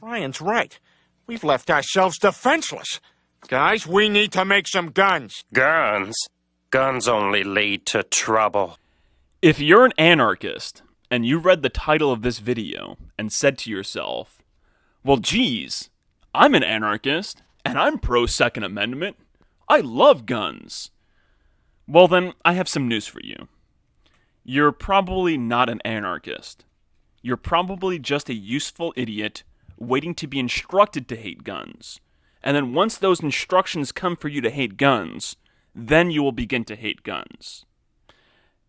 Brian's right. We've left ourselves defenseless. Guys, we need to make some guns. Guns? Guns only lead to trouble. If you're an anarchist, and you read the title of this video, and said to yourself, well, geez, I'm an anarchist, and I'm pro-Second Amendment. I love guns. Well then, I have some news for you. You're probably not an anarchist. You're probably just a useful idiot waiting to be instructed to hate guns. And then once those instructions come for you to hate guns, then you will begin to hate guns.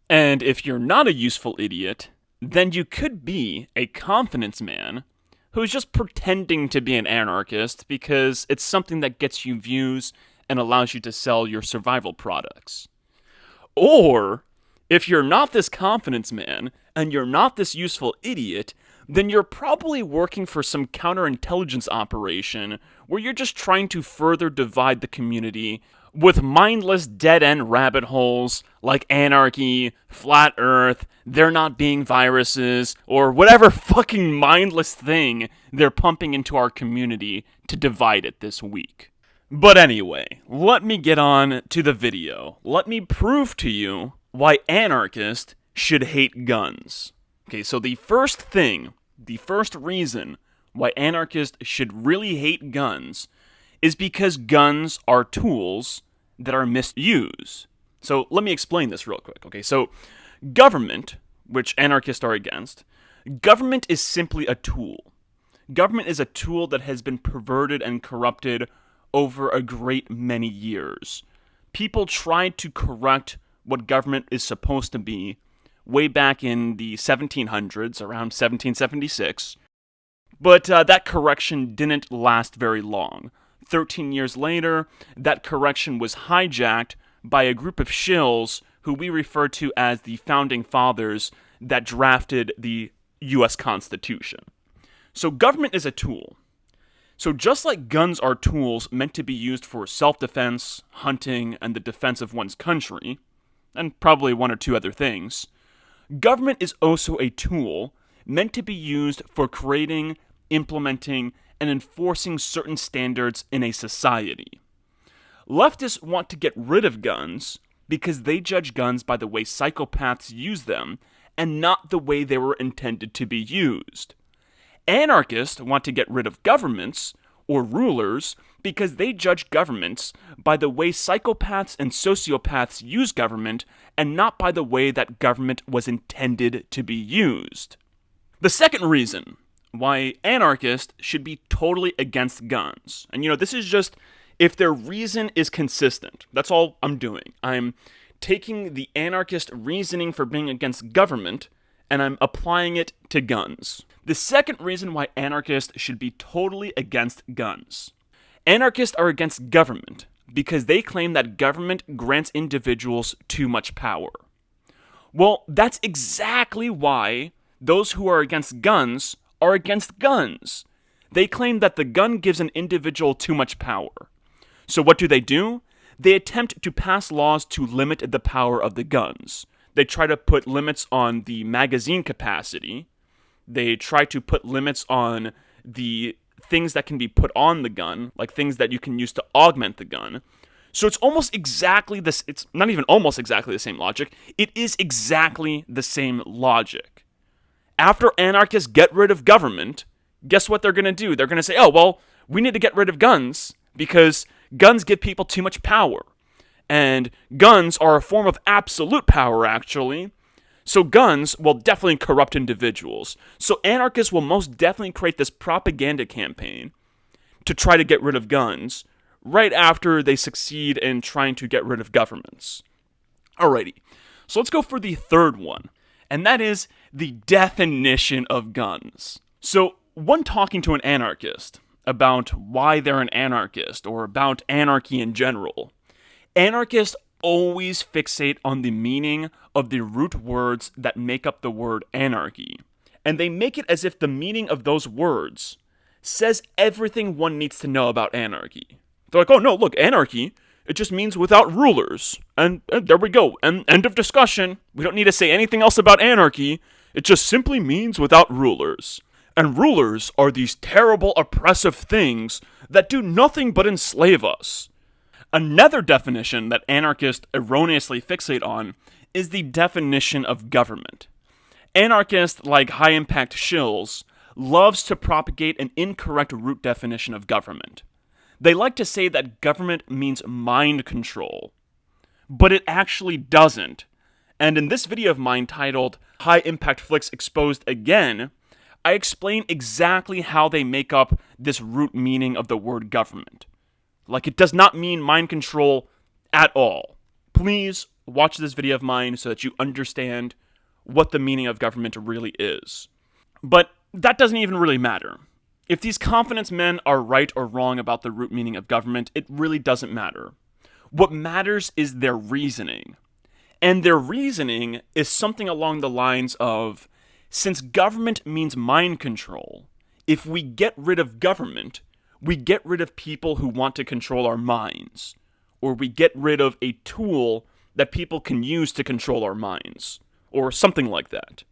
And if you're not a useful idiot, then you could be a confidence man who's just pretending to be an anarchist because it's something that gets you views and allows you to sell your survival products. Or, if you're not this confidence man, and you're not this useful idiot, then you're probably working for some counterintelligence operation where you're just trying to further divide the community with mindless dead-end rabbit holes like anarchy, flat earth, there not being viruses, or whatever fucking mindless thing they're pumping into our community to divide it this week. But anyway, let me get on to the video. Let me prove to you why anarchists should hate guns. Okay, so the first reason why anarchists should really hate guns is because guns are tools that are misused. So let me explain this real quick. Okay, so government, which anarchists are against, government is simply a tool. Government is a tool that has been perverted and corrupted over a great many years. People tried to correct what government is supposed to be way back in the 1700s, around 1776, but that correction didn't last very long. 13 years later, that correction was hijacked by a group of shills who we refer to as the Founding Fathers that drafted the U.S. Constitution. So government is a tool. So just like guns are tools meant to be used for self-defense, hunting, and the defense of one's country, and probably one or two other things, government is also a tool meant to be used for creating, implementing, and enforcing certain standards in a society. Leftists want to get rid of guns because they judge guns by the way psychopaths use them and not the way they were intended to be used. Anarchists want to get rid of governments or rulers because they judge governments by the way psychopaths and sociopaths use government and not by the way that government was intended to be used. The second reason why anarchists should be totally against guns, and this is just if their reason is consistent. That's all I'm doing. I'm taking the anarchist reasoning for being against government and I'm applying it to guns. The second reason why anarchists should be totally against guns. Anarchists are against government because they claim that government grants individuals too much power. Well, that's exactly why those who are against guns are against guns. They claim that the gun gives an individual too much power. So what do? They attempt to pass laws to limit the power of the guns. They try to put limits on the magazine capacity. They try to put limits on the things that can be put on the gun, like things that you can use to augment the gun. So it's almost exactly this. It's not even almost exactly the same logic. It is exactly the same logic. After anarchists get rid of government, guess what they're going to do? They're going to say, oh, well, we need to get rid of guns because guns give people too much power. And guns are a form of absolute power, actually. So guns will definitely corrupt individuals. So anarchists will most definitely create this propaganda campaign to try to get rid of guns right after they succeed in trying to get rid of governments. Alrighty, so let's go for the third one, and that is the definition of guns. So when talking to an anarchist about why they're an anarchist or about anarchy in general, anarchists always fixate on the meaning of the root words that make up the word anarchy. And they make it as if the meaning of those words says everything one needs to know about anarchy. They're like, oh no, look, anarchy, it just means without rulers. And there we go, and end of discussion. We don't need to say anything else about anarchy. It just simply means without rulers. And rulers are these terrible, oppressive things that do nothing but enslave us. Another definition that anarchists erroneously fixate on is the definition of government. Anarchists, like high-impact shills, loves to propagate an incorrect root definition of government. They like to say that government means mind control, but it actually doesn't. And in this video of mine titled High Impact Flicks Exposed Again, I explain exactly how they make up this root meaning of the word government. Like, it does not mean mind control at all. Please watch this video of mine so that you understand what the meaning of government really is. But that doesn't even really matter. If these confidence men are right or wrong about the root meaning of government, it really doesn't matter. What matters is their reasoning. And their reasoning is something along the lines of, since government means mind control, if we get rid of government, we get rid of people who want to control our minds. Or we get rid of a tool that people can use to control our minds. Or something like that.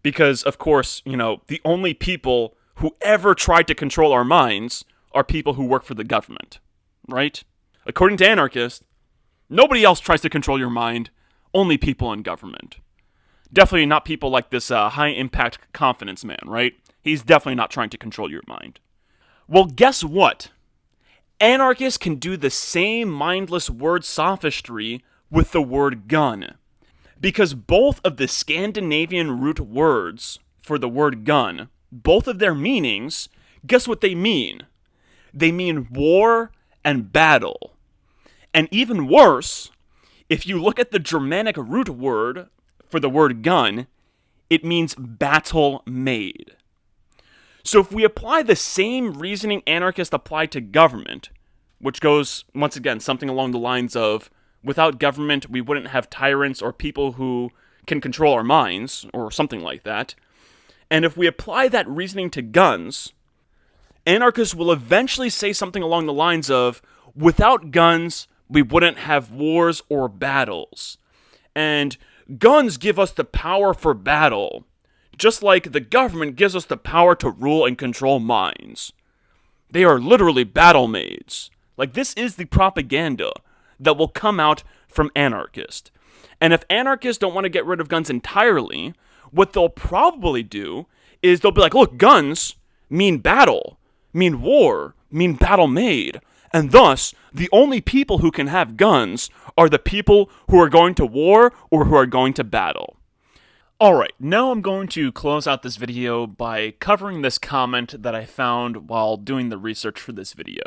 Because, of course, the only people who ever tried to control our minds are people who work for the government. Right? According to anarchists, nobody else tries to control your mind, only people in government. Definitely not people like this high-impact confidence man, right? He's definitely not trying to control your mind. Well, guess what? Anarchists can do the same mindless word sophistry with the word gun. Because both of the Scandinavian root words for the word gun, both of their meanings, guess what they mean? They mean war and battle. And even worse, if you look at the Germanic root word for the word gun, it means battle made. So if we apply the same reasoning anarchists apply to government, which goes, once again, something along the lines of, without government, we wouldn't have tyrants or people who can control our minds, or something like that. And if we apply that reasoning to guns, anarchists will eventually say something along the lines of, without guns, we wouldn't have wars or battles. And guns give us the power for battle, just like the government gives us the power to rule and control minds. They are literally battle maids. Like, this is the propaganda that will come out from anarchists. And if anarchists don't want to get rid of guns entirely, what they'll probably do is they'll be like, look, guns mean battle, mean war, mean battle made. And thus, the only people who can have guns are the people who are going to war or who are going to battle. Alright, now I'm going to close out this video by covering this comment that I found while doing the research for this video.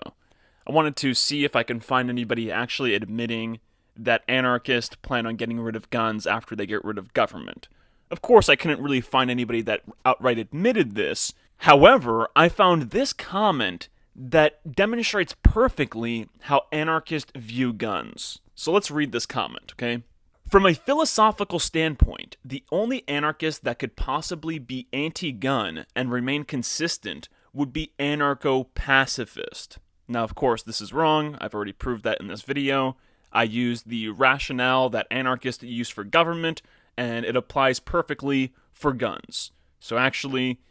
I wanted to see if I can find anybody actually admitting that anarchists plan on getting rid of guns after they get rid of government. Of course, I couldn't really find anybody that outright admitted this. However, I found this comment that demonstrates perfectly how anarchists view guns. So let's read this comment, okay? From a philosophical standpoint, the only anarchist that could possibly be anti-gun and remain consistent would be anarcho-pacifist. Now, of course, this is wrong. I've already proved that in this video. I used the rationale that anarchists use for government, and it applies perfectly for guns. So actually,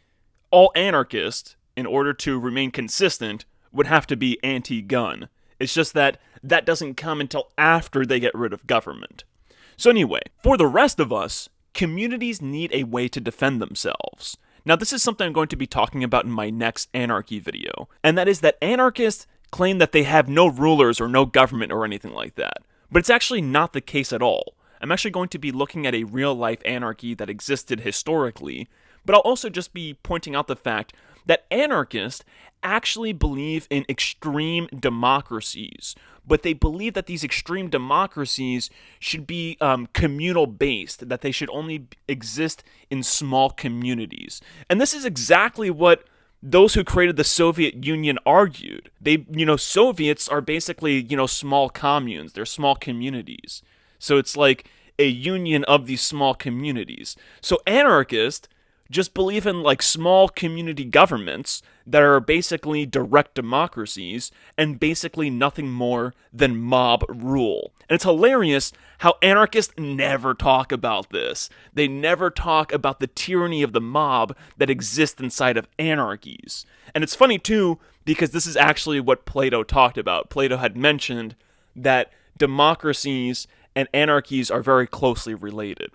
all anarchists, in order to remain consistent, would have to be anti-gun. It's just that that doesn't come until after they get rid of government. So anyway, for the rest of us, communities need a way to defend themselves. Now, this is something I'm going to be talking about in my next anarchy video, and that is that anarchists claim that they have no rulers or no government or anything like that. But it's actually not the case at all. I'm actually going to be looking at a real-life anarchy that existed historically, but I'll also just be pointing out the fact that anarchists actually believe in extreme democracies, but they believe that these extreme democracies should be communal-based, that they should only exist in small communities. And this is exactly what those who created the Soviet Union argued. Soviets are basically, small communes. They're small communities. So it's like a union of these small communities. So anarchists just believe in like small community governments that are basically direct democracies and basically nothing more than mob rule. And it's hilarious how anarchists never talk about this. They never talk about the tyranny of the mob that exists inside of anarchies. And it's funny too, because this is actually what Plato talked about. Plato had mentioned that democracies and anarchies are very closely related.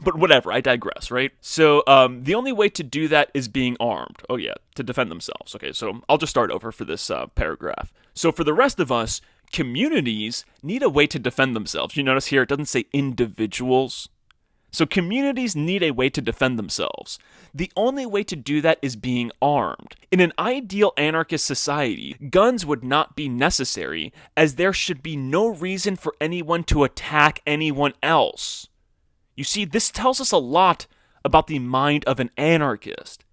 But whatever, I digress, right? So the only way to do that is being armed. Oh yeah, to defend themselves. Okay, so I'll just start over for this paragraph. So for the rest of us, communities need a way to defend themselves. You notice here it doesn't say individuals. So communities need a way to defend themselves. The only way to do that is being armed. In an ideal anarchist society, guns would not be necessary, as there should be no reason for anyone to attack anyone else. You see, this tells us a lot about the mind of an anarchist.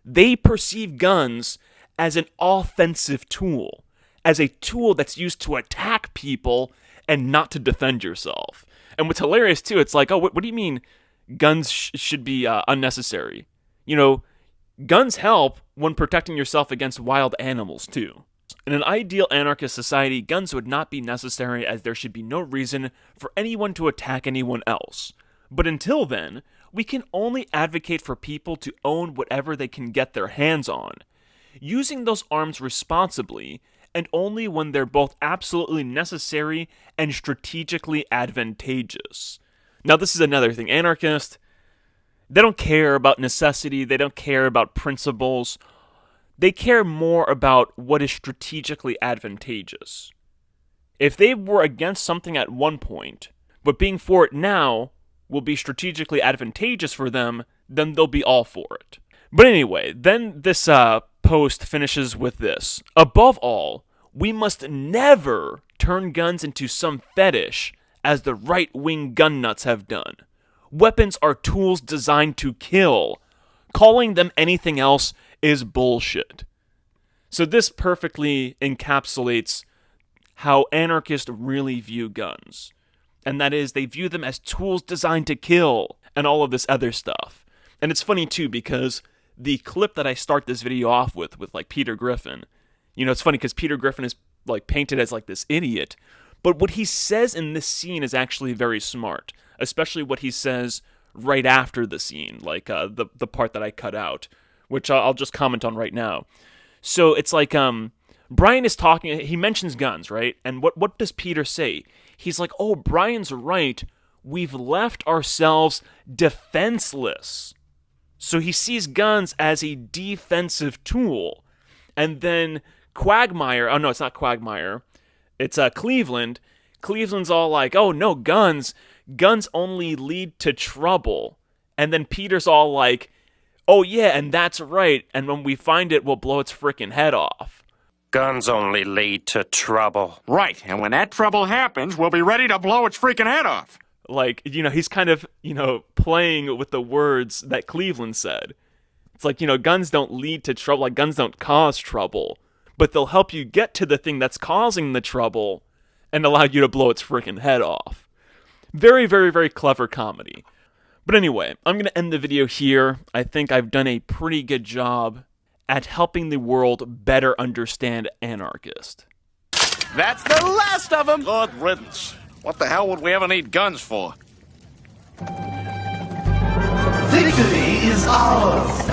They perceive guns as an offensive tool, as a tool that's used to attack people and not to defend yourself. And what's hilarious, too, it's like, oh, what do you mean guns should be unnecessary? You know, guns help when protecting yourself against wild animals, too. In an ideal anarchist society, guns would not be necessary, as there should be no reason for anyone to attack anyone else. But until then, we can only advocate for people to own whatever they can get their hands on, using those arms responsibly, and only when they're both absolutely necessary and strategically advantageous. Now, this is another thing. Anarchists, they don't care about necessity, they don't care about principles. They care more about what is strategically advantageous. If they were against something at one point, but being for it now will be strategically advantageous for them, then they'll be all for it. But anyway, then this post finishes with this. Above all, we must never turn guns into some fetish, as the right-wing gun nuts have done. Weapons are tools designed to kill. Calling them anything else is bullshit. So this perfectly encapsulates how anarchists really view guns. And that is, they view them as tools designed to kill, and all of this other stuff. And it's funny, too, because the clip that I start this video off with like, Peter Griffin, you know, it's funny because Peter Griffin is, like, painted as, like, this idiot. But what he says in this scene is actually very smart, especially what he says right after the scene, like, the part that I cut out, which I'll just comment on right now. So it's like, Brian is talking, he mentions guns, right? And what does Peter say? He's like, oh, Brian's right. We've left ourselves defenseless. So he sees guns as a defensive tool. And then Quagmire, oh no, it's not Quagmire. It's Cleveland. Cleveland's all like, oh no, guns only lead to trouble. And then Peter's all like, oh yeah, and that's right. And when we find it, we'll blow its frickin' head off. Guns only lead to trouble. Right, and when that trouble happens, we'll be ready to blow its freaking head off. Like, you know, he's kind of, you know, playing with the words that Cleveland said. It's like, you know, guns don't lead to trouble, like guns don't cause trouble, but they'll help you get to the thing that's causing the trouble and allow you to blow its freaking head off. Very, very, very clever comedy. But anyway, I'm going to end the video here. I think I've done a pretty good job at helping the world better understand Anarchist. That's the last of them! Good riddance. What the hell would we ever need guns for? Victory is ours!